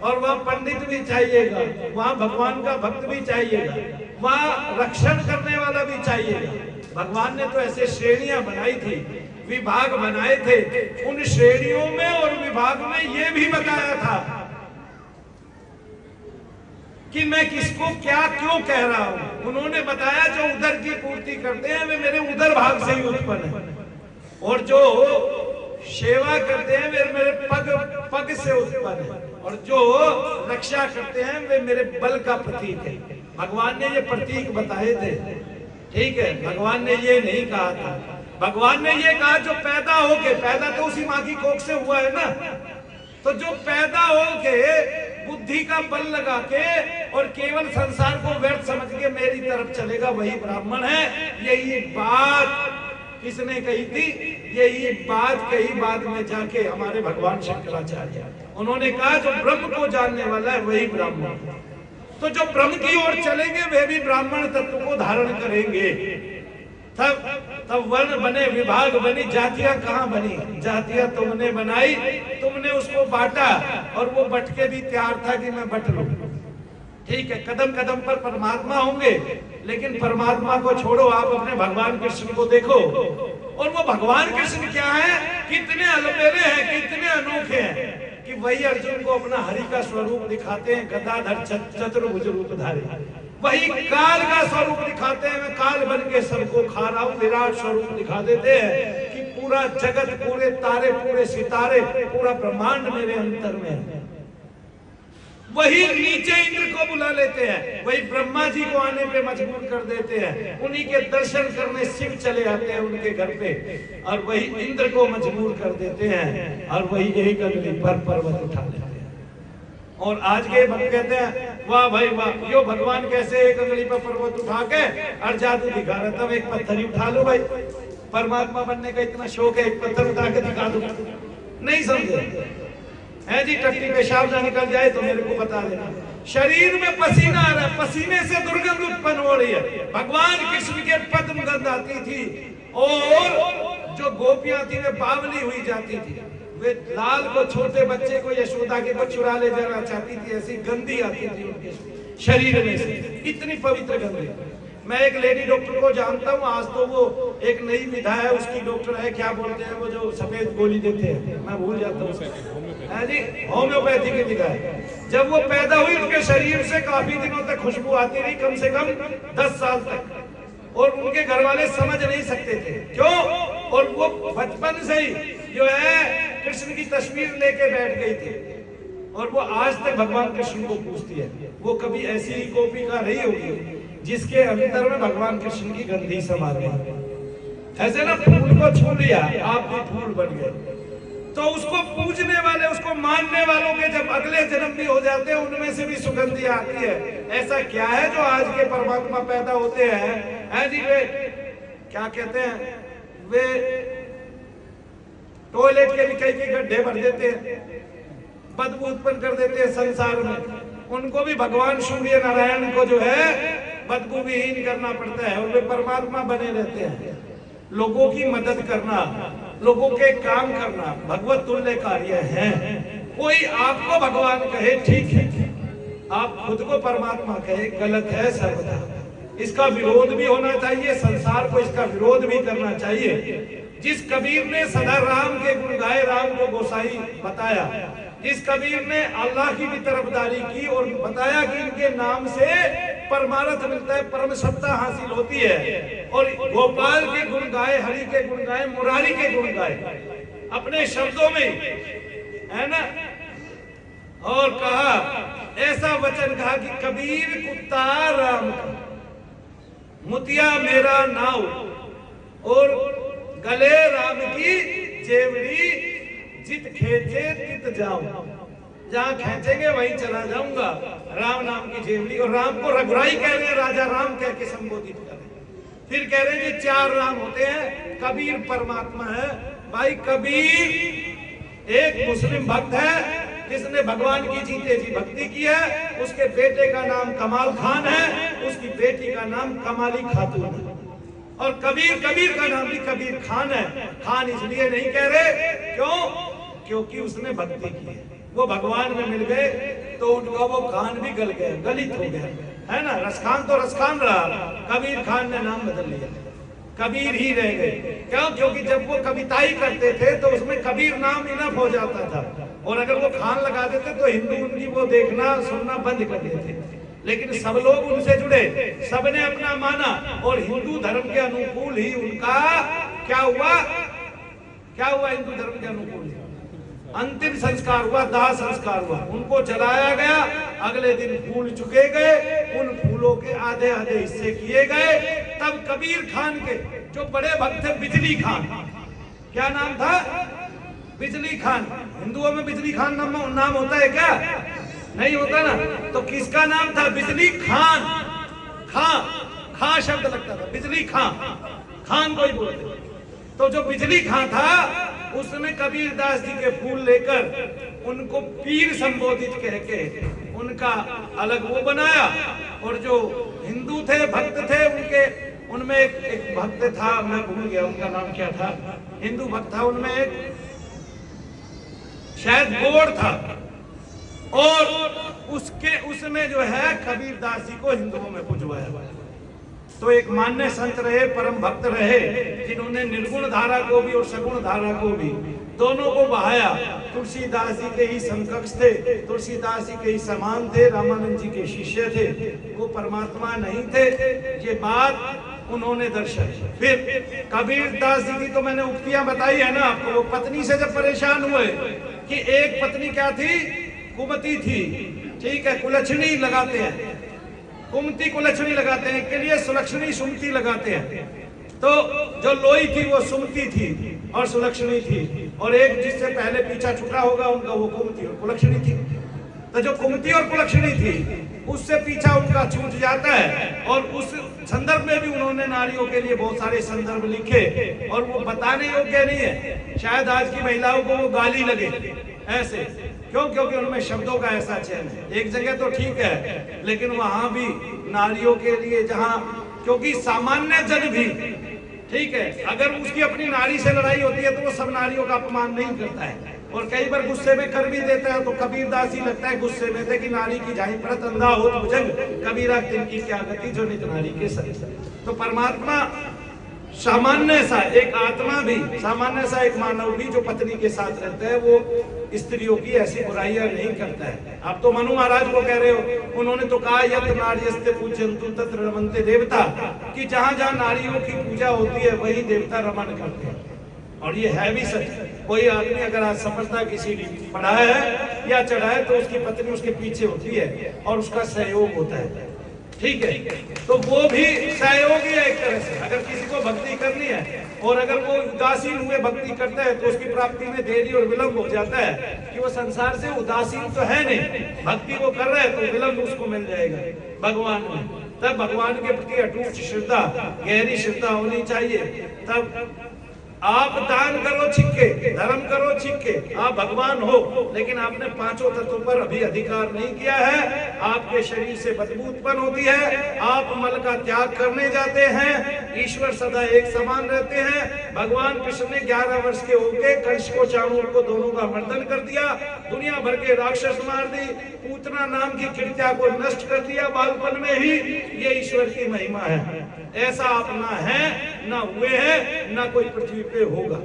और वहाँ पंडित भी चाहिएगा, वहाँ भगवान का भक्त भी चाहिएगा, वहाँ रक्षण करने वाला भी चाहिएगा। भगवान ने तो ऐसे श्रेणियां बनाई थी, विभाग बनाए थे। उन श्रेणियों में और विभाग में ये भी बताया था कि मैं किसको क्या क्यों कह रहा हूं। उन्होंने बताया जो उदर की पूर्ति करते हैं वे मेरे उदर भाग से ही उत्पन्न है, और जो सेवा करते हैं वे मेरे पग से उत्पन्न है, और जो रक्षा करते हैं वे मेरे बल का प्रतीक है। भगवान ने ये प्रतीक बताए थे, ठीक है। भगवान ने ये नहीं कहा था, भगवान ने ये कहा जो पैदा होके, पैदा तो उसी माँ की कोख से हुआ है ना, तो जो पैदा होके बुद्धि का बल लगा के और केवल संसार को व्यर्थ समझ के मेरी तरफ चलेगा वही ब्राह्मण है। यही बात किसने कही थी? यही बात कही बाद में जाके हमारे भगवान शंकराचार्य, उन्होंने कहा जो ब्रह्म को जानने वाला है वही ब्राह्मण। तो जो ब्रह्म की ओर चलेंगे वे भी ब्राह्मण तत्व को धारण करेंगे। तब वर्ण बने, विभाग बनी, जातियां कहाँ बनी? जातियां तुमने बनाई, तुमने उसको बांटा, और वो बट के भी तैयार था कि मैं बट लूं, ठीक है। कदम कदम पर परमात्मा होंगे, लेकिन परमात्मा को छोड़ो, आप अपने भगवान कृष्ण को देखो। और वो भगवान कृष्ण क्या है? कितने अलबेले हैं, कितने अनोखे हैं कि वही अर्जुन को अपना हरि का स्वरूप दिखाते हैं, गदाधर चतुर्भुज रूप धारे। वही काल का स्वरूप दिखाते हैं, मैं काल बन के सबको खा रहा हूं। विराट स्वरूप दिखा देते हैं कि पूरा जगत, पूरे तारे, पूरे सितारे, पूरा ब्रह्मांड मेरे अंतर में है। वही नीचे इंद्र को बुला लेते हैं, वही ब्रह्मा जी को आने पे मजबूर कर देते हैं, उन्हीं के दर्शन करने शिव चले आते हैं उनके घर पे, और वही इंद्र को मजबूर कर देते हैं, और वही एक अंगली पर पर्वत उठा लेते हैं। और आज के भक्त कहते हैं वाह भाई वाह, यो भगवान कैसे एक अंगली पर पर्वत उठा के और जादू दिखा रहा, तब एक पत्थर ही उठा लो भाई। परमात्मा बनने का इतना शौक है, एक पत्थर उठा के दिखा दो, नहीं समझे है जी? टट्टी पेशाब ना निकल जाए तो मेरे को बता देना। शरीर में पसीना आ रहा है, पसीने से दुर्गंध उत्पन्न हो रही है। भगवान कृष्ण के पद्म गंध आती थी, और जो गोपियां थी वे बावली हुई जाती थी। वे लाल को, छोटे बच्चे को, यशोदा के को चुरा ले जाना चाहती थी, ऐसी गंदी आती थी उनके शरीर में से, इतनी पवित्र गंदी। मैं एक लेडी डॉक्टर को जानता हूँ, आज तो वो एक नई विधा है उसकी, डॉक्टर है, क्या बोलते हैं वो जो सफेद गोली देते हैं, मैं भूल जाता हूँ जी, होम्योपैथी की विधा है। जब वो पैदा हुई उनके शरीर से काफी दिनों तक खुशबू आती रही, कम से कम 10 साल तक, और उनके घर वाले समझ नहीं सकते थे क्यों। और वो बचपन से ही जो है कृष्ण की तस्वीर लेके बैठ गई थी, और वो आज तक भगवान कृष्ण को पूछती है। वो कभी ऐसी ही गोपिका रही होगी जिसके अंदर में भगवान कृष्ण की गंधी समा गई। ऐसे ना फूल को छू लिया, आप भी फूल बन गए। तो उसको पूजने वाले, उसको मानने वालों के जब अगले जन्म भी हो जाते हैं, उनमें से भी सुगंधी आती है। ऐसा क्या है जो आज के परमात्मा पैदा होते हैं जी, वे क्या कहते हैं, वे टॉयलेट के भी कई गड्ढे भर देते हैं, बदबू उत्पन्न कर देते हैं संसार में। उनको भी भगवान सूर्य नारायण को जो है बदबू विहीन करना पड़ता है, और वे परमात्मा बने रहते हैं। लोगों की मदद करना, लोगों के काम करना भगवत तुल्य कार्य है। कोई आपको भगवान कहे ठीक है, आप खुद को परमात्मा कहे गलत है सर्वथा। इसका विरोध भी होना चाहिए, संसार को इसका विरोध भी करना चाहिए। जिस कबीर ने सदा राम के गुण गाए, राम को गोसाई बताया, जिस कबीर ने अल्लाह की भी तरफदारी की और बताया कि इनके नाम से परमार्थ मिलता है, परम सत्ता हासिल होती है, और गोपाल के गुण गाए, हरि के गुण गाए, मुरारी के गुण गाए अपने शब्दों में, है ना। और कहा, ऐसा वचन कहा कि कबीर कुत्ता राम का, मुतिया मेरा नाव, और गले राम की जेवड़ी, जित खेचे तित जाऊं, जहां खेचेंगे वहीं चला जाऊंगा। राम नाम की जेवड़ी, और राम को रघुराई कह रहे हैं, राजा राम कह के संबोधित कर रहे हैं। फिर कह रहे हैं कि 4 राम होते हैं, कबीर परमात्मा है। भाई कबीर एक मुस्लिम भक्त है जिसने भगवान की जीते जी भक्ति की है, उसके बेटे का नाम कमाल खान है, उसकी बेटी का नाम कमाली खातून है, और कबीर का नाम भी कबीर खान है। खान इसलिए नहीं कह रहे, क्यों? क्योंकि उसने भक्ति की है, वो भगवान में मिल गए। तो उनका वो खान भी गल गया, गलित हो गया, है ना। रसखान तो रसखान रहा, कबीर खान ने नाम बदल लिया, कबीर ही रह गए। क्यों? क्योंकि जब वो कविताई करते थे तो उसमें कबीर नाम इनफ हो जाता था, और अगर वो खान लगा देते तो हिंदू उनकी वो देखना सुनना बंद कर देते। लेकिन सब लोग उनसे जुड़े, सबने अपना माना, और हिंदू धर्म के अनुकूल ही उनका क्या हुआ, क्या हुआ, हिंदू धर्म के अनुकूल अंतिम संस्कार हुआ, दाह संस्कार हुआ, उनको जलाया गया। अगले दिन फूल चुके गए, उन फूलों के आधे आधे हिस्से किए गए। तब कबीर खान के जो बड़े भक्त थे, बिजली खान, क्या नाम था, बिजली खान। हिंदुओं में बिजली खान नाम होता है क्या? नहीं होता ना। तो किसका नाम था? बिजली खान। खा शब्द लगता था, बिजली खान कोई बोलते। तो जो बिजली खान था उसने कबीर दास जी के फूल लेकर उनको पीर संबोधित कह के उनका अलग वो बनाया। और जो हिंदू थे, भक्त थे, उनके उनमें एक भक्त था, मैं भूल गया उनका नाम क्या था, हिंदू भक्त था, उनमें एक शायद गोड़ था, और उसमें जो है कबीर दास जी को हिंदुओं में पुजवाया। तो एक मान्य संत रहे, परम भक्त रहे, जिन्होंने निर्गुण धारा को भी और सगुण धारा को भी दोनों को बहाया। तुलसीदास जी के ही समकक्ष थे, तुलसीदास जी के ही समान थे, रामानंद जी के शिष्य थे, वो परमात्मा नहीं थे। ये बात उन्होंने दर्शन। फिर कबीर दास जी की तो मैंने उक्तियां बताई है ना आपको। वो पत्नी से जब परेशान हुए कि एक पत्नी क्या थी, कुमति थी, ठीक है, कुलक्षणी लगाते हैं, कुमति कुलक्षणी लगाते हैं, के लिए सुलक्षणी सुमति लगाते हैं। तो जो लोई थी वो सुमति थी और सुलक्षणी थी, और एक जिससे पहले पीछा छूटा होगा उनका वो कुमति और कुलक्षणी थी। तो जो कुमति और कुलक्षणी थी उससे पीछा उनका छूट जाता है। और उस संदर्भ में भी उन्होंने नारियों के लिए बहुत सारे संदर्भ लिखे, और वो बताने योग्य नहीं है। शायद आज की महिलाओं को वो गाली लगे ऐसे, क्यों? क्योंकि उनमें शब्दों का ऐसा चयन है। एक जगह तो ठीक है, लेकिन वहां भी नारियों के लिए जहां, क्योंकि सामान्य जन भी, ठीक है, अगर उसकी अपनी नारी से लड़ाई होती है तो वो सब नारियों का अपमान नहीं करता है, और कई बार गुस्से में कर भी देता है। तो कबीरदास जी लगता है गुस्से में थे कि नारी की जाहि परत अंधा हो भुजंग, कबीरा तिनकी क्या गति जो नित नारी के संग। तो परमात्मा सामान्य सा एक आत्मा भी, सामान्य सा एक मानव भी जो पत्नी के साथ रहता है, वो स्त्रियों की ऐसी बुराइयां नहीं करता है। आप तो मनु महाराज को कह रहे हो, उन्होंने तो कहा यत नार्यस्ते पूज्यन्तु तत्र रमन्ते देवता, कि जहां जहां नारियों की पूजा होती है वही देवता रमन करते हैं। और ये है भी सच। कोई आदमी अगर आज सफलता की सीढ़ी पढ़ा है या चढ़ा है तो उसकी पत्नी उसके पीछे होती है और उसका सहयोग होता है, ठीक है। तो वो भी सहयोगी है एक तरह से। अगर किसी को भक्ति करनी है और अगर वो उदासीन हुए भक्ति करता है तो उसकी प्राप्ति में देरी और विलंब हो जाता है, कि वो संसार से उदासीन तो है नहीं, भक्ति वो कर रहा है तो विलंब उसको मिल जाएगा भगवान में। तब भगवान के प्रति अटूट श्रद्धा, गहरी श्रद्धा होनी चाहिए। तब आप दान करो छिक्के, धर्म करो छिक्के, आप भगवान हो, लेकिन आपने पांचों तत्वों पर अभी अधिकार नहीं किया है। आपके शरीर से बदबू उत्पन्न होती है, आप मल का त्याग करने जाते हैं। ईश्वर सदा एक समान रहते हैं। भगवान कृष्ण ने 11 वर्ष के होके कंस को, चाणूर को, दोनों का मर्दन कर दिया, दुनिया भर के राक्षस मार दी, पूतना नाम की कृत्या को नष्ट कर दिया बालपन में ही। ये ईश्वर की महिमा है। ऐसा आप ना है, ना हुए हैं, ना कोई पृथ्वी पे होगा।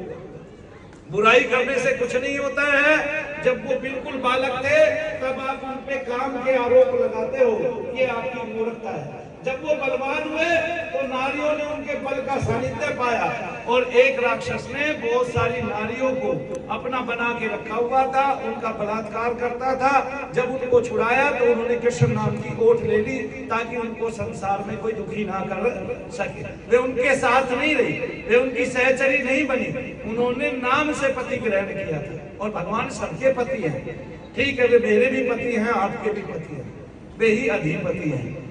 बुराई करने से कुछ नहीं होता है। जब वो बिल्कुल बालक थे तब आप उन पे काम के आरोप लगाते हो, ये आपकी मूर्खता है। जब वो बलवान हुए तो नारियों ने उनके बल का सानिध्य पाया, और एक राक्षस ने बहुत सारी नारियों को अपना बना के रखा हुआ था, उनका बलात्कार करता था। जब उनको छुड़ाया तो उन्होंने कृष्ण नाम की ओट ले ली, ताकि उनको संसार में कोई दुखी ना कर सके। वे उनके साथ नहीं रही, वे उनकी सहचरी नहीं बनी, उन्होंने नाम से पति ग्रहण किया था। और भगवान सबके पति हैं, ठीक है, वे मेरे भी पति हैं, आपके भी पति हैं, वे ही अधिपति हैं,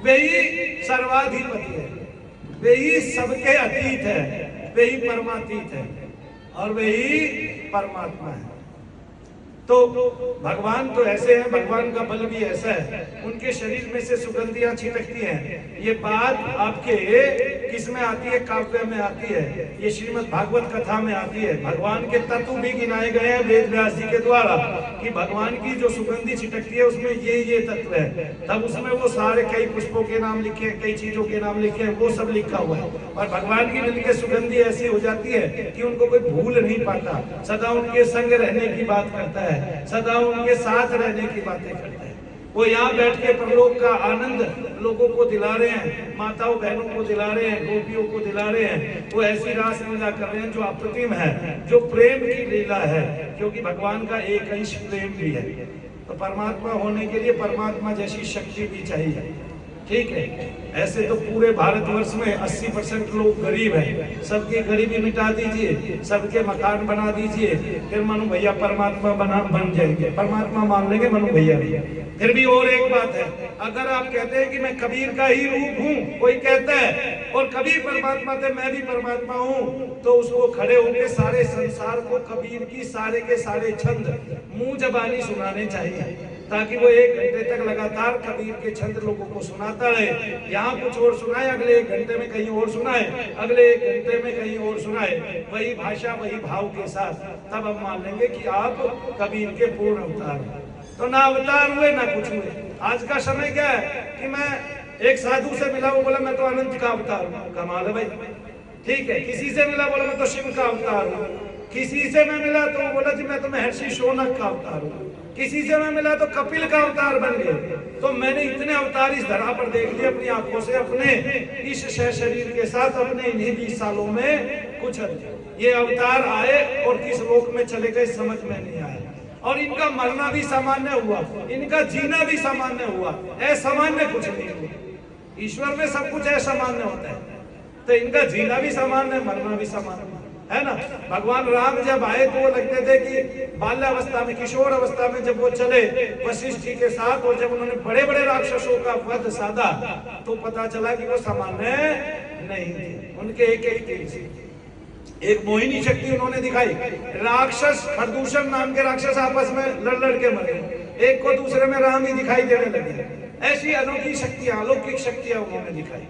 वे ही सर्वाधिपति है, वे ही सबके अतीत है, वे ही परमातीत है, और वे ही परमात्मा है। तो भगवान तो ऐसे हैं, भगवान का बल भी ऐसा है, उनके शरीर में से सुगंधियां छिटकती हैं। ये बात आपके किस में आती है? काव्य में आती है, ये श्रीमद् भागवत कथा में आती है। भगवान के तत्व भी गिनाए गए हैं वेद व्यास जी के द्वारा कि भगवान की जो सुगंधी छिटकती है उसमें ये तत्व है। तब उसमें वो सारे कई पुष्पों के नाम लिखे हैं, कई चीजों के नाम लिखे हैं, वो सब लिखा हुआ है। और भगवान की मिलकर सुगंधी ऐसी हो जाती है कि उनको कोई भूल नहीं पाता, सदा उनके संग रहने की बात करता है, सदा उनके साथ रहने की बातें करते हैं। वो यहाँ बैठ के परलोक का आनंद लोगों को दिला रहे हैं, माताओं बहनों को दिला रहे हैं, गोपियों को दिला रहे हैं। वो ऐसी रास लीला कर रहे हैं जो अप्रतिम है, जो प्रेम की लीला है, क्योंकि भगवान का एक अंश प्रेम भी है। तो परमात्मा होने के लिए परमात्मा जैसी शक्ति भी चाहिए, ठीक है। ऐसे तो पूरे भारतवर्ष में 80% लोग गरीब हैं, सबकी गरीबी मिटा दीजिए, सबके मकान बना दीजिए, फिर मनु भैया परमात्मा बन जाएंगे, परमात्मा मान लेंगे मनु भैया भी। फिर भी और एक बात है, अगर आप कहते हैं कि मैं कबीर का ही रूप हूँ, कोई कहता है और कबीर परमात्मा थे मैं भी परमात्मा हूँ, तो उसको खड़े होकर सारे संसार को कबीर की सारे के सारे छंद मुंह जबानी सुनाने चाहिए, ताकि वो 1 घंटे तक लगातार कबीर के छंद लोगों को सुनाता रहे। यहाँ कुछ और सुनाए, अगले 1 घंटे में कहीं और सुनाए, अगले 1 घंटे में कहीं और सुनाए, वही भाषा वही भाव के साथ, तब हम मान लेंगे कि आप कबीर के पूर्ण अवतार हैं। तो ना अवतार हुए ना कुछ हुए। आज का समय क्या है कि मैं एक साधु से मिला, वो बोला मैं तो अनंत का अवतार हूँ, कमाल है भाई, ठीक है। किसी से मिला, बोला मैं तो शिव का अवतार हूँ। किसी से मैं मिला तो वो बोला जी मैं तो महर्षि शौनक का अवतार हूँ। किसी से मैं मिला तो कपिल का अवतार बन गए। तो मैंने इतने अवतार इस धरा पर देख लिए अपनी आंखों से, अपने इस शरीर के साथ, अपने इन्हीं 20 सालों में कुछ ये अवतार आए और किस लोक में चले गए समझ में नहीं आया। और इनका मरना भी सामान्य हुआ, इनका जीना भी सामान्य हुआ, असामान्य कुछ नहीं हुआ। ईश्वर में सब कुछ असामान्य होता है, तो इनका जीना भी सामान्य, मरना भी सामान्य है ना। भगवान राम जब आए तो वो लगते थे कि बाल्यावस्था में, किशोर अवस्था में जब वो चले वशिष्ठ जी के साथ, और जब उन्होंने बड़े बड़े राक्षसों का वध साधा तो पता चला कि वो सामान्य नहीं थे। उनके एक तीर से एक मोहिनी शक्ति उन्होंने दिखाई। राक्षस खरदूषण नाम के राक्षस आपस में लड़ के मरे, एक को दूसरे में राम ही दिखाई देने लगे। ऐसी अनोखी शक्तियां, अलौकिक शक्तियां उन्होंने दिखाई,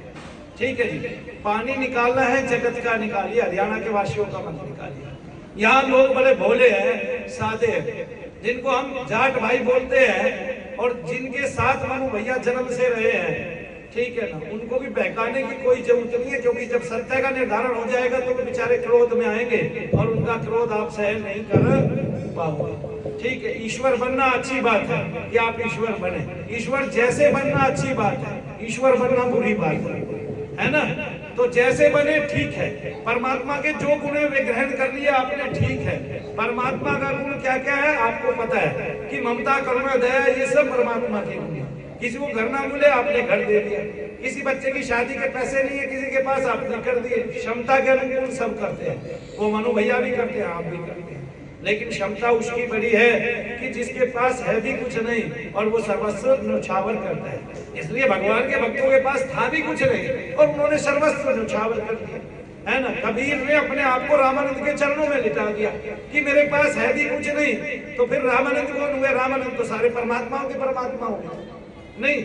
ठीक है जी। पानी निकालना है जगत का निकालिए, हरियाणा के वासियों का मत निकालिए। यहाँ लोग बड़े भोले हैं, सादे हैं, जिनको हम जाट भाई बोलते हैं और जिनके साथ मनु भैया जन्म से रहे हैं, ठीक है ना, उनको भी बहकाने की कोई जरूरत नहीं है, क्योंकि जब सत्य का निर्धारण हो जाएगा तो वो बेचारे क्रोध में आएंगे और उनका क्रोध आप सहन नहीं कर पाओगे, ठीक है। ईश्वर बनना अच्छी बात है कि आप ईश्वर बने, ईश्वर जैसे बनना अच्छी बात है, ईश्वर बनना बुरी बात है ना। तो जैसे बने ठीक है, परमात्मा के जो गुण वे ग्रहण कर लिए आपने, ठीक है। परमात्मा का गुण क्या क्या है आपको पता है कि ममता, करुणा, दया, ये सब परमात्मा के गुण है। किसी को घर ना मिले आपने घर दे दिया, किसी बच्चे की शादी के पैसे नहीं है किसी के पास, आपने कर दिए। क्षमता के अनुकूल सब करते हैं, वो मनु भैया भी करते हैं, आप भी करते हैं, लेकिन क्षमता उसकी बड़ी है कि जिसके पास है भी कुछ नहीं और वो सर्वस्व न्यौछावर करता है। इसलिए भगवान के भक्तों के पास था भी कुछ नहीं और उन्होंने सर्वस्व न्यौछावर कर दिया, है ना। कबीर ने अपने आप को रामानंद के चरणों में लिटा दिया कि मेरे पास है भी कुछ नहीं। तो फिर रामानंद कौन हुए? रामानंद तो सारे परमात्माओं के परमात्मा हुए नहीं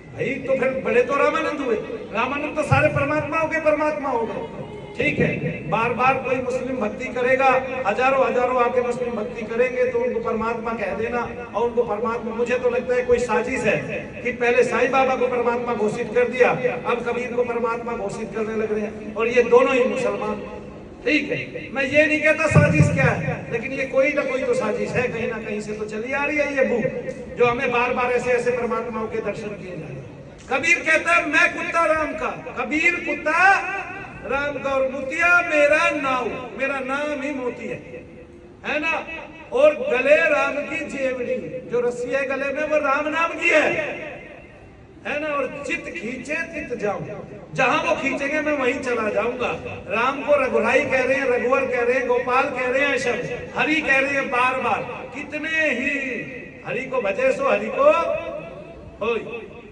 भाई, तो फिर बड़े तो रामानंद हुए, रामानंद तो सारे परमात्माओं के परमात्मा हो गए, ठीक है। बार बार कोई मुस्लिम भक्ति करेगा, हजारों हजारों आके मुस्लिम भक्ति करेंगे तो उनको परमात्मा कह देना और उनको परमात्मा, मुझे तो लगता है कोई साजिश है कि पहले साईं बाबा को परमात्मा घोषित कर दिया, अब कबीर को परमात्मा घोषित करने लग रहे हैं, और ये दोनों ही मुसलमान, ठीक है। मैं ये नहीं कहता साजिश क्या है, लेकिन ये कोई ना कोई तो साजिश है, कहीं ना कहीं से तो चली आ रही है ये बुक, जो हमें बार बार ऐसे ऐसे परमात्माओं के दर्शन किए जा रहे हैं। कबीर कहता है मैं कुत्ता राम का, कबीर कुत्ता राम का, और मोतिया मेरा नाव, मेरा नाम ही मोती है ना। और गले राम की जेवड़ी, जो रस्सी है गले में वो राम नाम की है ना। और चित खींचे तित जाऊं, जहां वो खींचेंगे मैं वहीं चला जाऊंगा। राम को रघुराई कह रहे हैं, रघुवर कह रहे हैं, गोपाल कह रहे हैं, शब्द हरि कह रहे हैं बार बार। कितने ही हरि को भजे सो हरि को होय,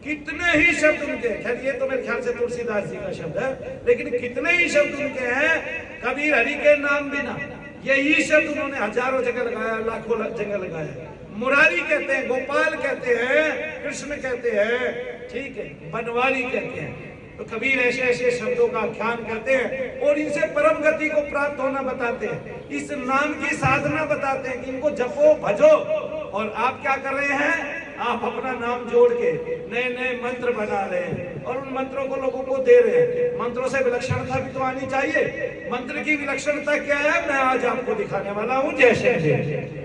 कितने ही शब्द उनके, खैर ये तो मेरे ख्याल से तुलसीदास जी का शब्द है, लेकिन कितने ही शब्द उनके हैं। कबीर हरि के नाम बिना यही शब्द उन्होंने हजारों जगह लगाया, लाखों जगह लगाया। मुरारी कहते हैं, गोपाल कहते हैं, कृष्ण कहते हैं, ठीक है, बनवारी कहते हैं। तो कबीर ऐसे ऐसे शब्दों का आख्यान करते हैं और इनसे परम गति को प्राप्त होना बताते हैं, इस नाम की साधना बताते हैं कि इनको जपो भजो। और आप क्या कर रहे हैं? आप अपना नाम जोड़ के नए नए मंत्र बना रहे हैं और उन मंत्रों को लोगों को दे रहे हैं। मंत्रों से विलक्षणता भी तो आनी चाहिए। मंत्र की विलक्षणता क्या है, मैं आज आपको दिखाने वाला हूं। जय श्री कृष्ण।